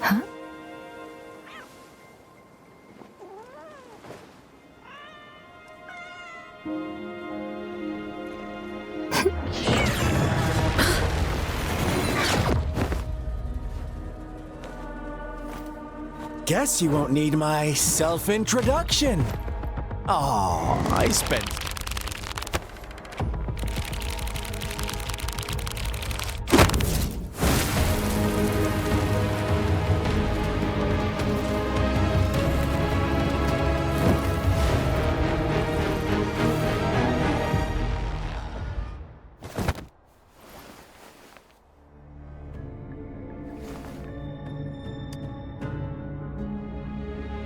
Huh? Guess you won't need my self-introduction. Oh, I spent...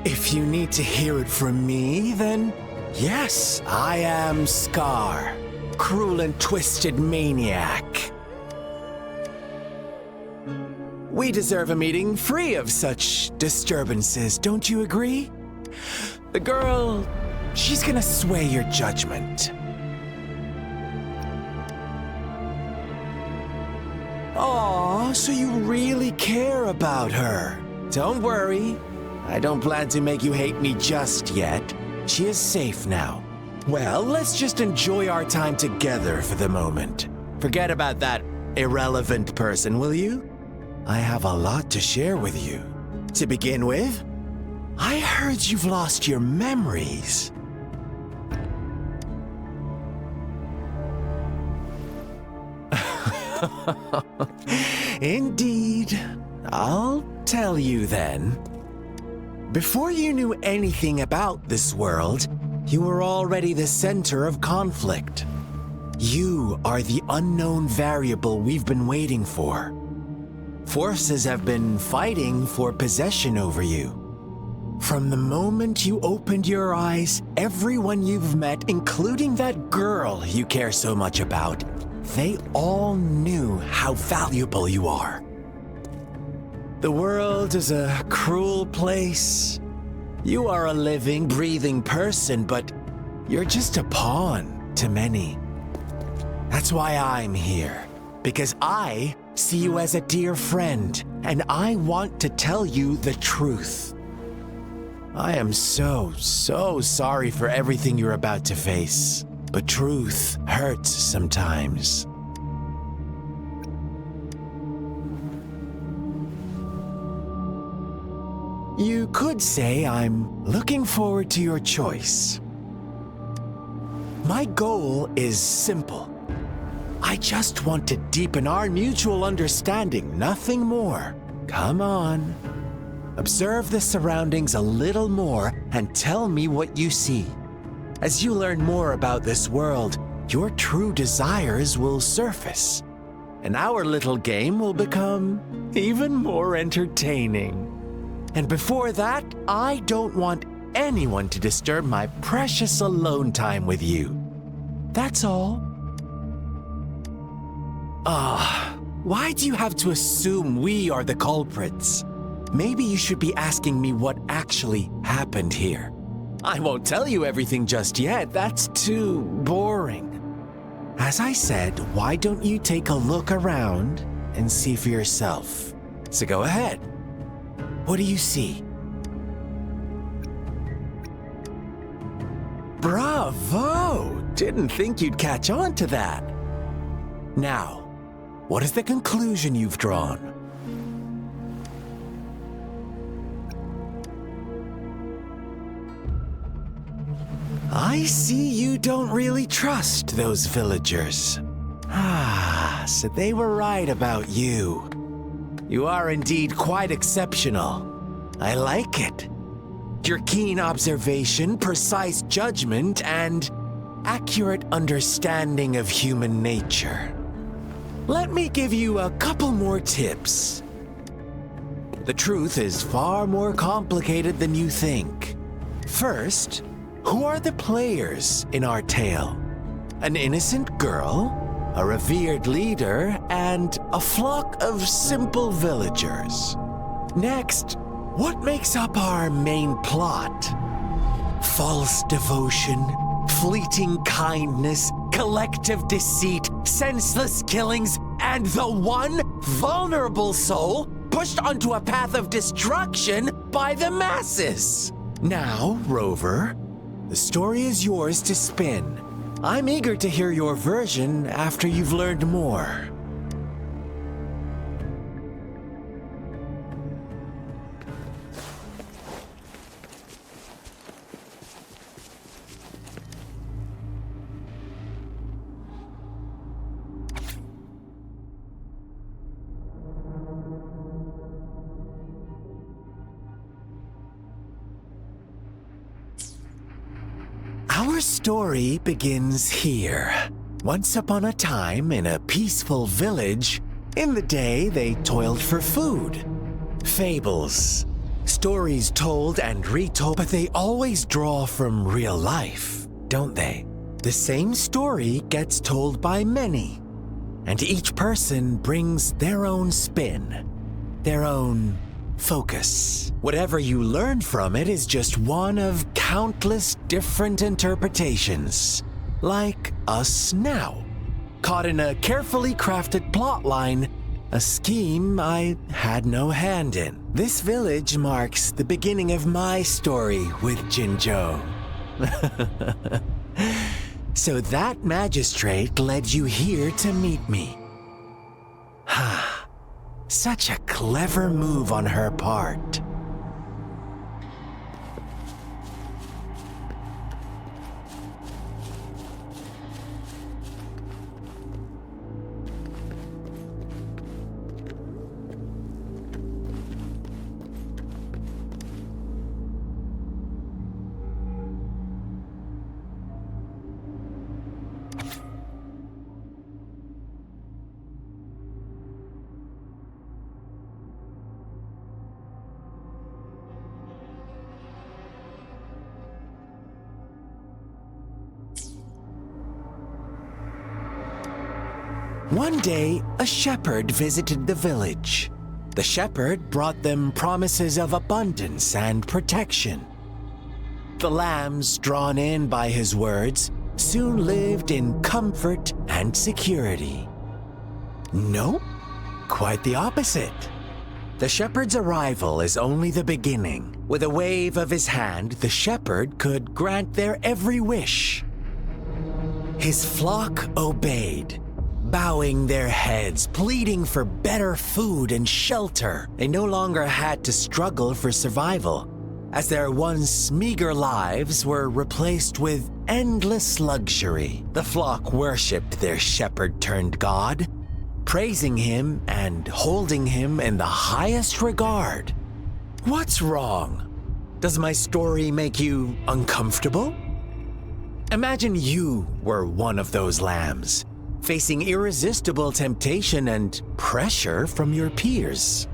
If you need to hear it from me, then yes, I am Scar, cruel and twisted maniac. We deserve a meeting free of such disturbances, don't you agree? The girl, she's gonna sway your judgment. Aw, so you really care about her. Don't worry. I don't plan to make you hate me just yet. She is safe now. Well, let's just enjoy our time together for the moment. Forget about that irrelevant person, will you? I have a lot to share with you. To begin with, I heard you've lost your memories. Indeed. I'll tell you then. Before you knew anything about this world, you were already the center of conflict. You are the unknown variable we've been waiting for. Forces have been fighting for possession over you. From the moment you opened your eyes, everyone you've met, including that girl you care so much about, they all knew how valuable you are. The world is a cruel place. You are a living, breathing person, but you're just a pawn to many. That's why I'm here, because I see you as a dear friend, and I want to tell you the truth. I am so sorry for everything you're about to face, but truth hurts sometimes. You could say I'm looking forward to your choice. My goal is simple. I just want to deepen our mutual understanding, nothing more. Come on. Observe the surroundings a little more and tell me what you see. As you learn more about this world, your true desires will surface, and our little game will become even more entertaining. And before that, I don't want anyone to disturb my precious alone time with you. That's all. Why do you have to assume we are the culprits? Maybe you should be asking me what actually happened here. I won't tell you everything just yet, that's too boring. As I said, why don't you take a look around and see for yourself? So go ahead. What do you see? Bravo! Didn't think you'd catch on to that. Now, what is the conclusion you've drawn? I see you don't really trust those villagers. So they were right about you. You are indeed quite exceptional. I like it. Your keen observation, precise judgment, and accurate understanding of human nature. Let me give you a couple more tips. The truth is far more complicated than you think. First, who are the players in our tale? An innocent girl, a revered leader, and a flock of simple villagers. Next, what makes up our main plot? False devotion, fleeting kindness, collective deceit, senseless killings, and the one vulnerable soul pushed onto a path of destruction by the masses. Now, Rover, the story is yours to spin. I'm eager to hear your version after you've learned more. Our story begins here. Once upon a time, in a peaceful village, in the day they toiled for food. Fables, stories told and retold, but they always draw from real life, don't they? The same story gets told by many, and each person brings their own spin, their own focus. Whatever you learn from it is just one of countless different interpretations. Like us now, caught in a carefully crafted plotline, a scheme I had no hand in. This village marks the beginning of my story with Jinzhou. So that magistrate led you here to meet me. Such a clever move on her part. One day, a shepherd visited the village. The shepherd brought them promises of abundance and protection. The lambs, drawn in by his words, soon lived in comfort and security. Nope, quite the opposite. The shepherd's arrival is only the beginning. With a wave of his hand, the shepherd could grant their every wish. His flock obeyed, bowing their heads, pleading for better food and shelter. They no longer had to struggle for survival, as their once meager lives were replaced with endless luxury. The flock worshipped their shepherd-turned-god, praising him and holding him in the highest regard. What's wrong? Does my story make you uncomfortable? Imagine you were one of those lambs, facing irresistible temptation and pressure from your peers.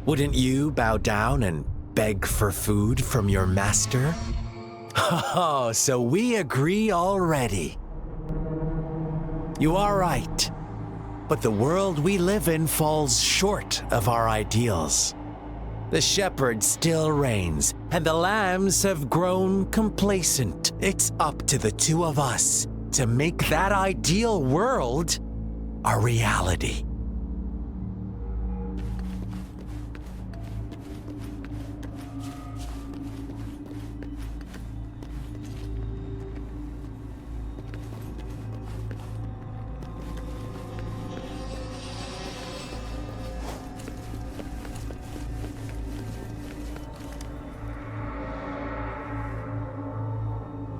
Wouldn't you bow down and beg for food from your master? Oh, so we agree already. You are right, but the world we live in falls short of our ideals. The shepherd still reigns, and the lambs have grown complacent. It's up to the two of us to make that ideal world a reality.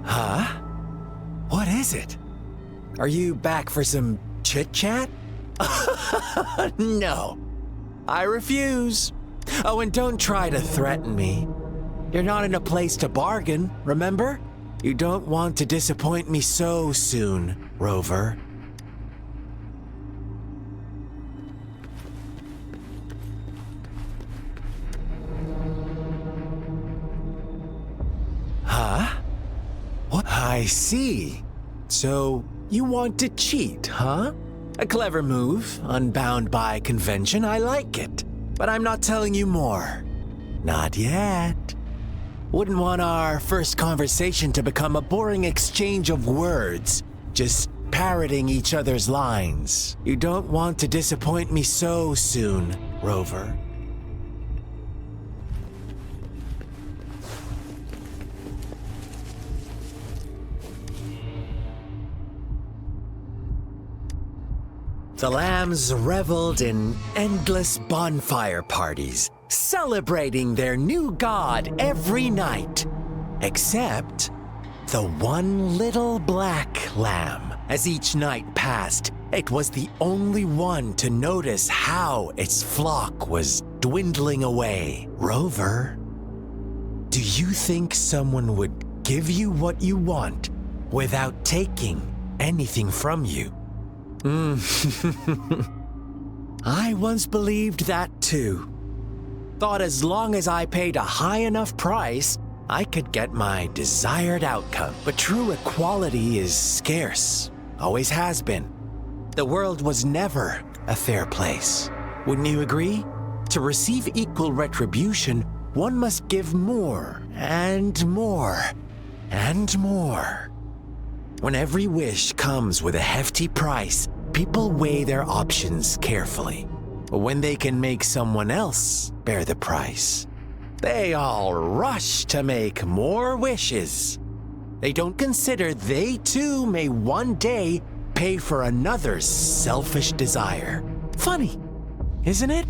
Huh? What is it? Are you back for some chit-chat? No, I refuse. Oh, and don't try to threaten me. You're not in a place to bargain, remember? You don't want to disappoint me so soon, Rover. Huh? What? I see. So, you want to cheat, huh? A clever move, unbound by convention, I like it. But I'm not telling you more. Not yet. Wouldn't want our first conversation to become a boring exchange of words. Just parroting each other's lines. You don't want to disappoint me so soon, Rover. The lambs reveled in endless bonfire parties, celebrating their new god every night, except the one little black lamb. As each night passed, it was the only one to notice how its flock was dwindling away. Rover, do you think someone would give you what you want without taking anything from you? I once believed that too. Thought as long as I paid a high enough price, I could get my desired outcome. But true equality is scarce, always has been. The world was never a fair place. Wouldn't you agree? To receive equal retribution, one must give more and more and more. When every wish comes with a hefty price, people weigh their options carefully. But when they can make someone else bear the price, they all rush to make more wishes. They don't consider they too may one day pay for another's selfish desire. Funny, isn't it?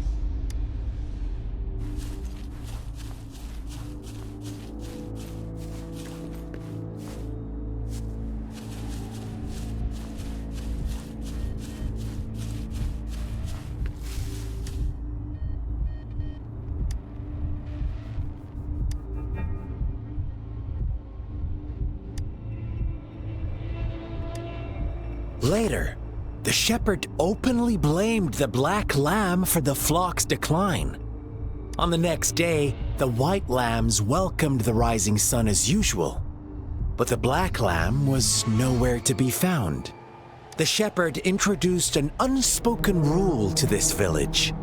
Later, the shepherd openly blamed the black lamb for the flock's decline. On the next day, the white lambs welcomed the rising sun as usual, but the black lamb was nowhere to be found. The shepherd introduced an unspoken rule to this village,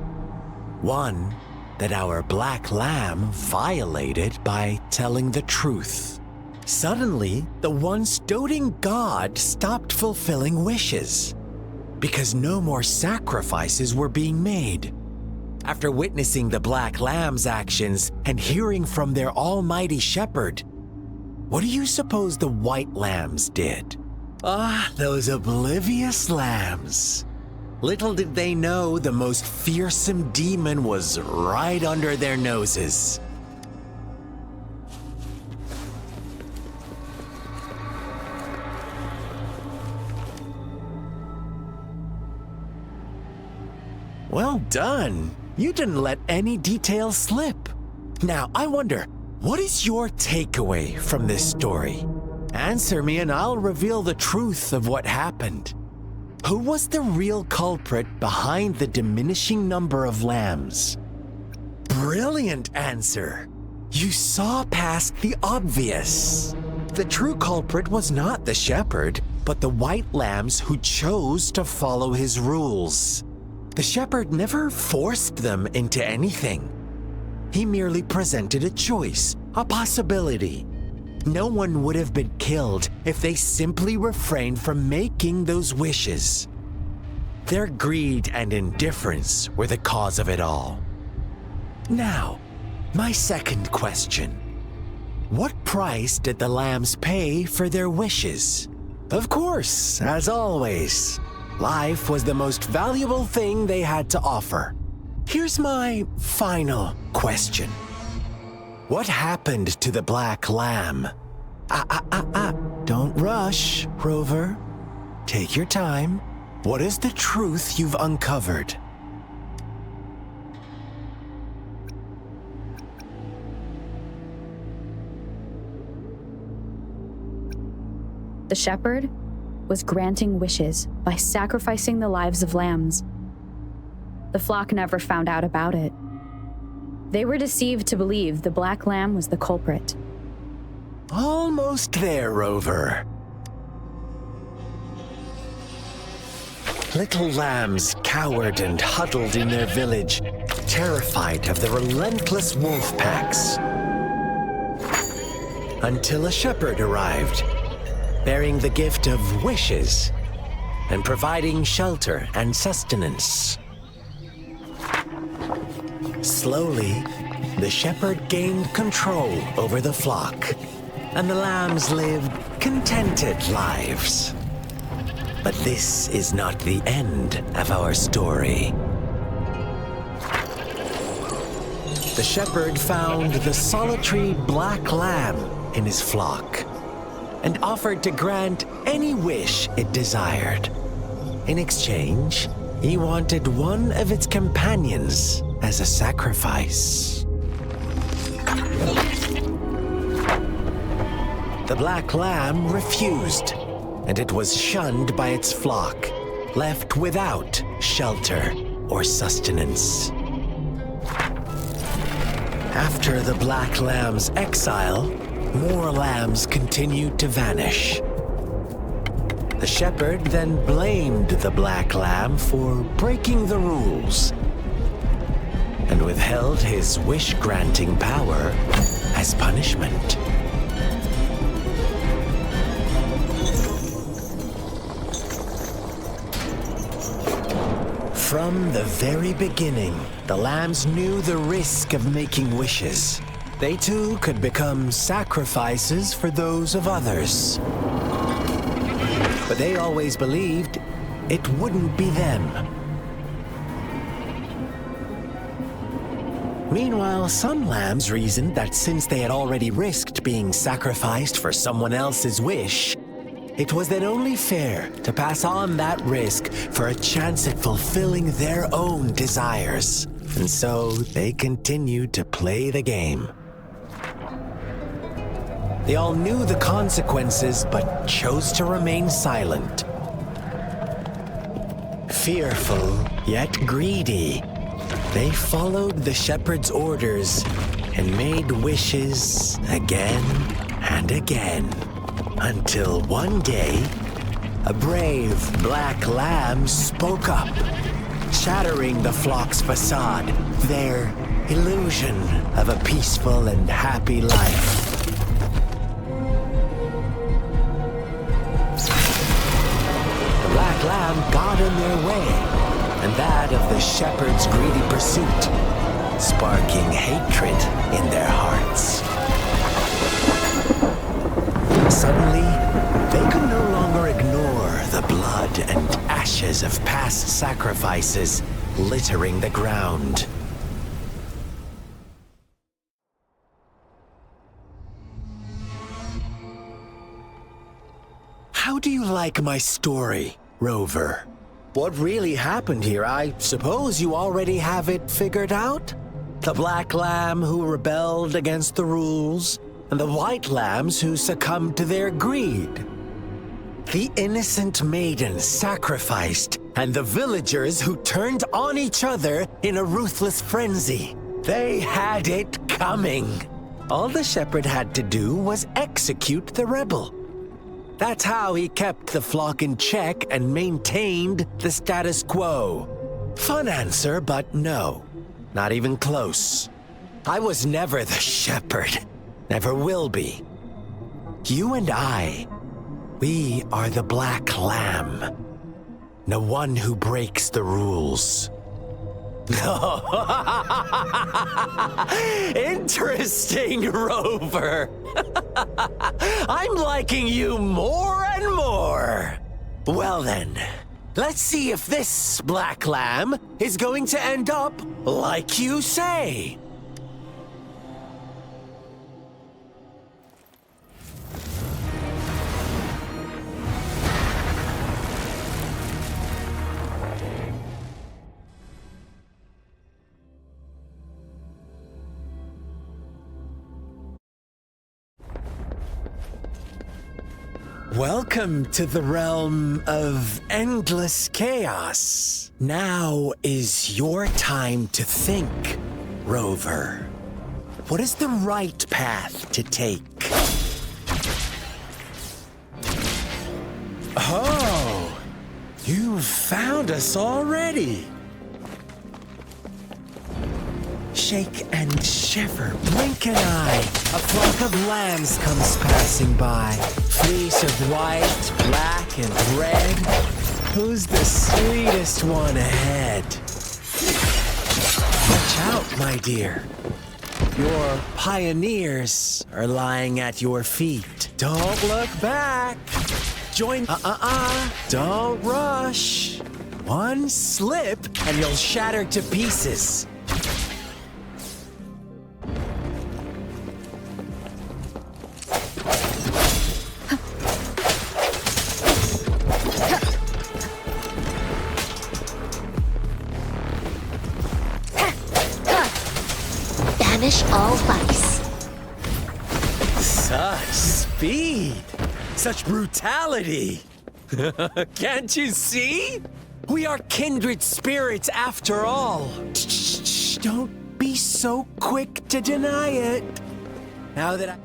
one that our black lamb violated by telling the truth. Suddenly, the once doting god stopped fulfilling wishes because no more sacrifices were being made. After witnessing the black lamb's actions and hearing from their almighty shepherd, what do you suppose the white lambs did? Those oblivious lambs. Little did they know the most fearsome demon was right under their noses. Well done. You didn't let any details slip. Now, I wonder, what is your takeaway from this story? Answer me and I'll reveal the truth of what happened. Who was the real culprit behind the diminishing number of lambs? Brilliant answer. You saw past the obvious. The true culprit was not the shepherd, but the white lambs who chose to follow his rules. The shepherd never forced them into anything. He merely presented a choice, a possibility. No one would have been killed if they simply refrained from making those wishes. Their greed and indifference were the cause of it all. Now, my second question. What price did the lambs pay for their wishes? Of course, as always, life was the most valuable thing they had to offer. Here's my final question. What happened to the black lamb? Don't rush, Rover. Take your time. What is the truth you've uncovered? The shepherd was granting wishes by sacrificing the lives of lambs. The flock never found out about it. They were deceived to believe the black lamb was the culprit. Almost there, Rover. Little lambs cowered and huddled in their village, terrified of the relentless wolf packs. Until a shepherd arrived, bearing the gift of wishes and providing shelter and sustenance. Slowly, the shepherd gained control over the flock, and the lambs lived contented lives. But this is not the end of our story. The shepherd found the solitary black lamb in his flock and offered to grant any wish it desired. In exchange, he wanted one of its companions as a sacrifice. The black lamb refused, and it was shunned by its flock, left without shelter or sustenance. After the black lamb's exile, more lambs continued to vanish. The shepherd then blamed the black lamb for breaking the rules and withheld his wish-granting power as punishment. From the very beginning, the lambs knew the risk of making wishes. They too could become sacrifices for those of others. But they always believed it wouldn't be them. Meanwhile, some lambs reasoned that since they had already risked being sacrificed for someone else's wish, it was then only fair to pass on that risk for a chance at fulfilling their own desires. And so they continued to play the game. They all knew the consequences, but chose to remain silent. Fearful, yet greedy, they followed the shepherd's orders and made wishes again and again. Until one day, a brave black lamb spoke up, shattering the flock's facade, their illusion of a peaceful and happy life. The black lamb got in their way, and that of the shepherd's greedy pursuit, sparking hatred in their hearts. Suddenly, they could no longer ignore the blood and ashes of past sacrifices littering the ground. How do you like my story, Rover? What really happened here? I suppose you already have it figured out? The black lamb who rebelled against the rules, and the white lambs who succumbed to their greed. The innocent maiden sacrificed, and the villagers who turned on each other in a ruthless frenzy. They had it coming. All the shepherd had to do was execute the rebel. That's how he kept the flock in check and maintained the status quo. Fun answer, but no, not even close. I was never the shepherd. Never will be. You and I, we are the black lamb. The one who breaks the rules. Interesting, Rover. I'm liking you more and more. Well then, let's see if this black lamb is going to end up like you say. Welcome to the realm of endless chaos. Now is your time to think, Rover. What is the right path to take? Oh, you've found us already. Shake and shiver, blink an eye. A flock of lambs comes passing by. Fleece of white, black, and red. Who's the sweetest one ahead? Watch out, my dear. Your pioneers are lying at your feet. Don't look back. Join. Don't rush. One slip and you'll shatter to pieces. Banish all vice. Such speed. Such brutality. Can't you see? We are kindred spirits after all. Shh, don't be so quick to deny it. Now that I...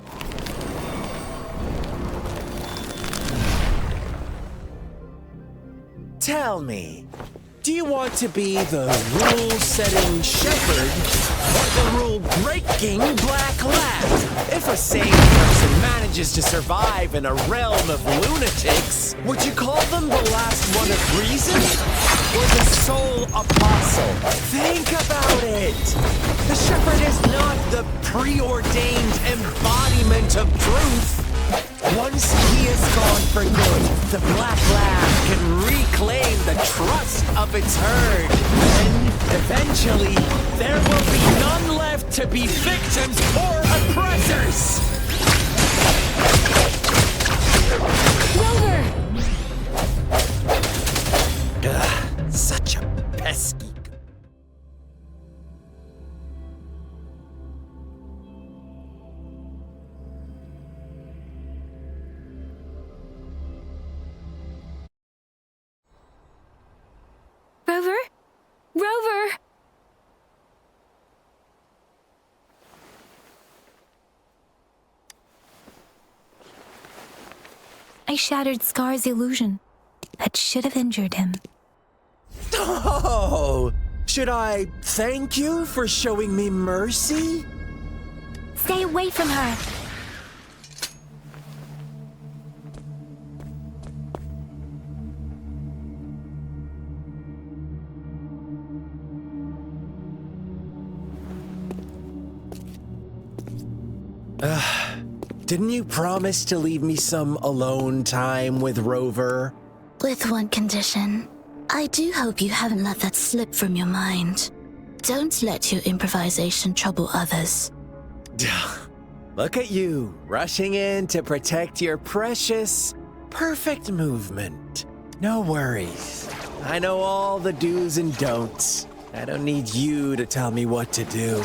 Tell me, do you want to be the rule-setting shepherd or the rule-breaking black lab? If a sane person manages to survive in a realm of lunatics, would you call them the last one of reason? Or the sole apostle? Think about it! The shepherd is not the preordained embodiment of truth. Once he is gone for good, the black lab can reclaim the trust of its herd. Then, eventually, there will be none left to be victims or oppressors! Rover! Such a pesky... Rover? Rover! I shattered Scar's illusion. That should have injured him. Oh! Should I thank you for showing me mercy? Stay away from her! Didn't you promise to leave me some alone time with Rover? With one condition. I do hope you haven't let that slip from your mind. Don't let your improvisation trouble others. Look at you, rushing in to protect your precious, perfect movement. No worries. I know all the do's and don'ts. I don't need you to tell me what to do.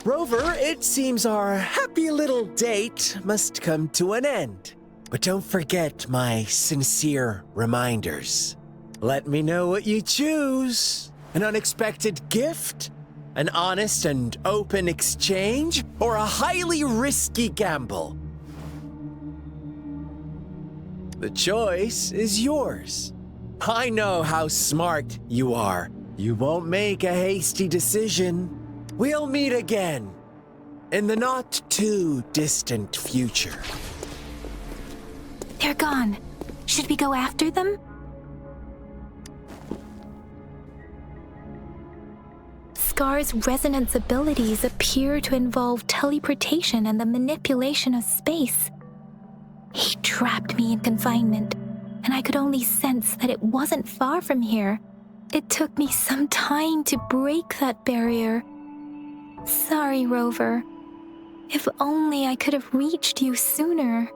Rover, it seems our happy little date must come to an end. But don't forget my sincere reminders. Let me know what you choose. An unexpected gift? An honest and open exchange? Or a highly risky gamble? The choice is yours. I know how smart you are. You won't make a hasty decision. We'll meet again in the not-too-distant future. They're gone. Should we go after them? Scar's resonance abilities appear to involve teleportation and the manipulation of space. He trapped me in confinement, and I could only sense that it wasn't far from here. It took me some time to break that barrier. Sorry, Rover. If only I could have reached you sooner.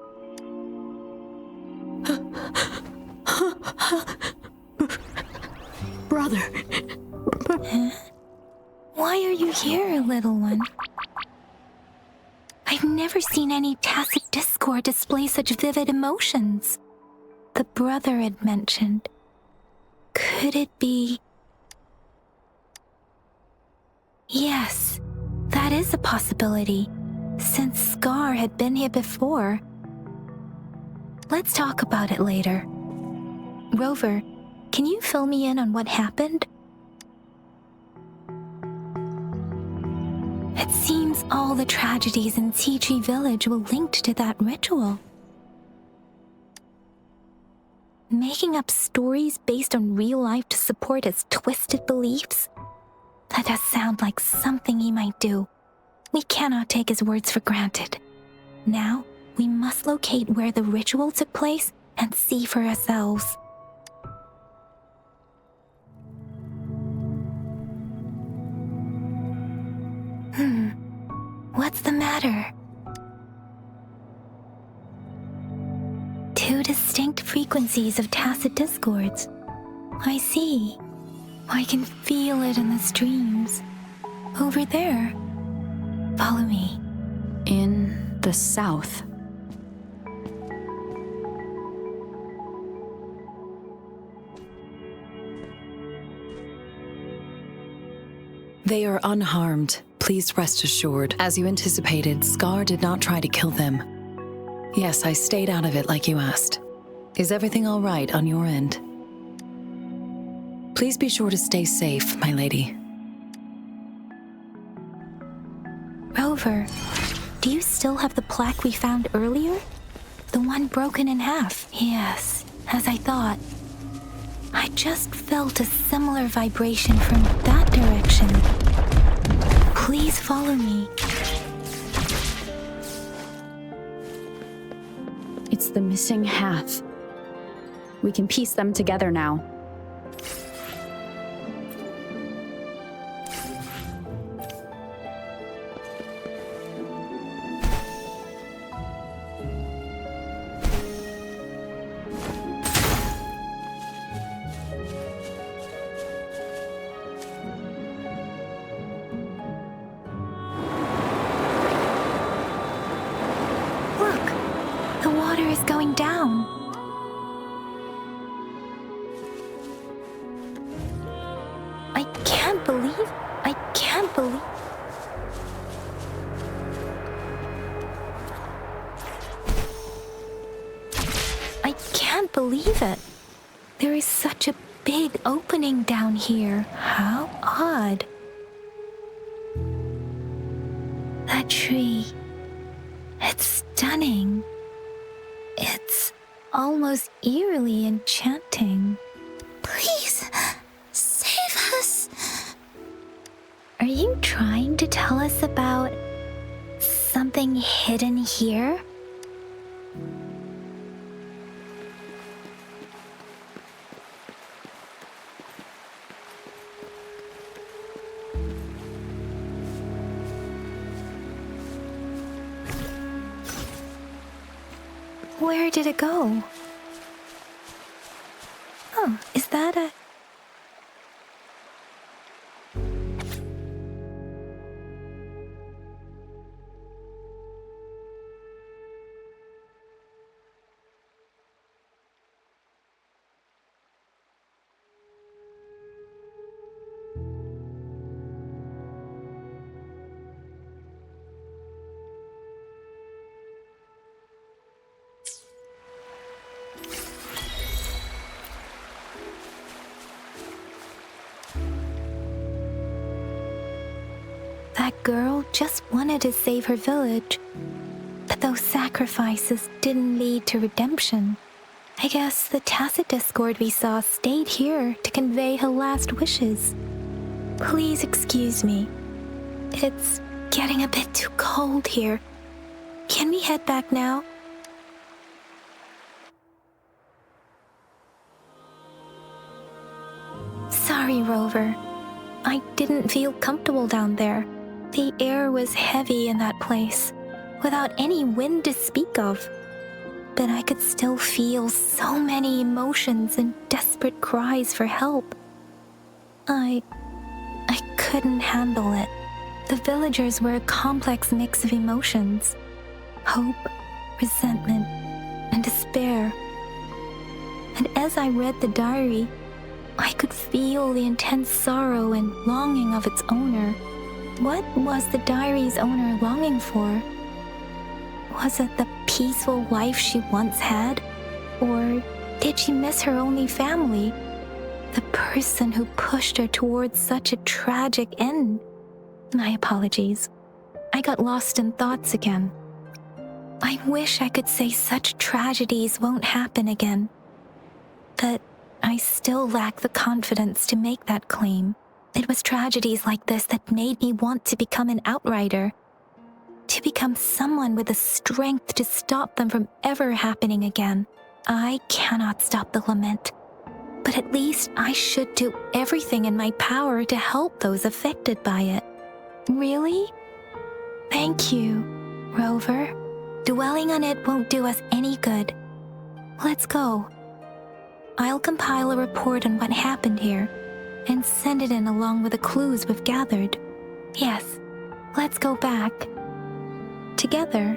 Brother. Huh? Why are you here, little one? I've never seen any tacit discord display such vivid emotions. The brother had mentioned. Could it be... Yes, that is a possibility, since Scar had been here before. Let's talk about it later. Rover, can you fill me in on what happened? It seems all the tragedies in Tea Tree Village were linked to that ritual. Making making up stories based on real life to support his twisted beliefs? That does sound like something he might do. We cannot take his words for granted. Now, we must locate where the ritual took place and see for ourselves. What's the matter? Two distinct frequencies of tacit discords. I see. I can feel it in the streams. Over there. Follow me. In the south. They are unharmed. Please rest assured. As you anticipated, Scar did not try to kill them. Yes, I stayed out of it like you asked. Is everything all right on your end? Please be sure to stay safe, my lady. Rover, do you still have the plaque we found earlier? The one broken in half? Yes, as I thought. I just felt a similar vibration from that direction. Please follow me. It's the missing half. We can piece them together now. Going down. I can't believe it. There is such a big opening down here. How odd. That tree. It's stunning. It's almost eerily enchanting. Please, save us. Are you trying to tell us about something hidden here? Where did it go? Oh, is that a... That girl just wanted to save her village, but those sacrifices didn't lead to redemption. I guess the tacit discord we saw stayed here to convey her last wishes. Please excuse me. It's getting a bit too cold here. Can we head back now? Sorry, Rover. I didn't feel comfortable down there. The air was heavy in that place, without any wind to speak of. But I could still feel so many emotions and desperate cries for help. I couldn't handle it. The villagers were a complex mix of emotions. Hope, resentment, and despair. And as I read the diary, I could feel the intense sorrow and longing of its owner. What was the diary's owner longing for? Was it the peaceful life she once had? Or did she miss her only family? The person who pushed her towards such a tragic end? My apologies. I got lost in thoughts again. I wish I could say such tragedies won't happen again. But I still lack the confidence to make that claim. It was tragedies like this that made me want to become an outrider. To become someone with the strength to stop them from ever happening again. I cannot stop the lament, but at least I should do everything in my power to help those affected by it. Really? Thank you, Rover. Dwelling on it won't do us any good. Let's go. I'll compile a report on what happened here and send it in along with the clues we've gathered. Yes, let's go back. Together,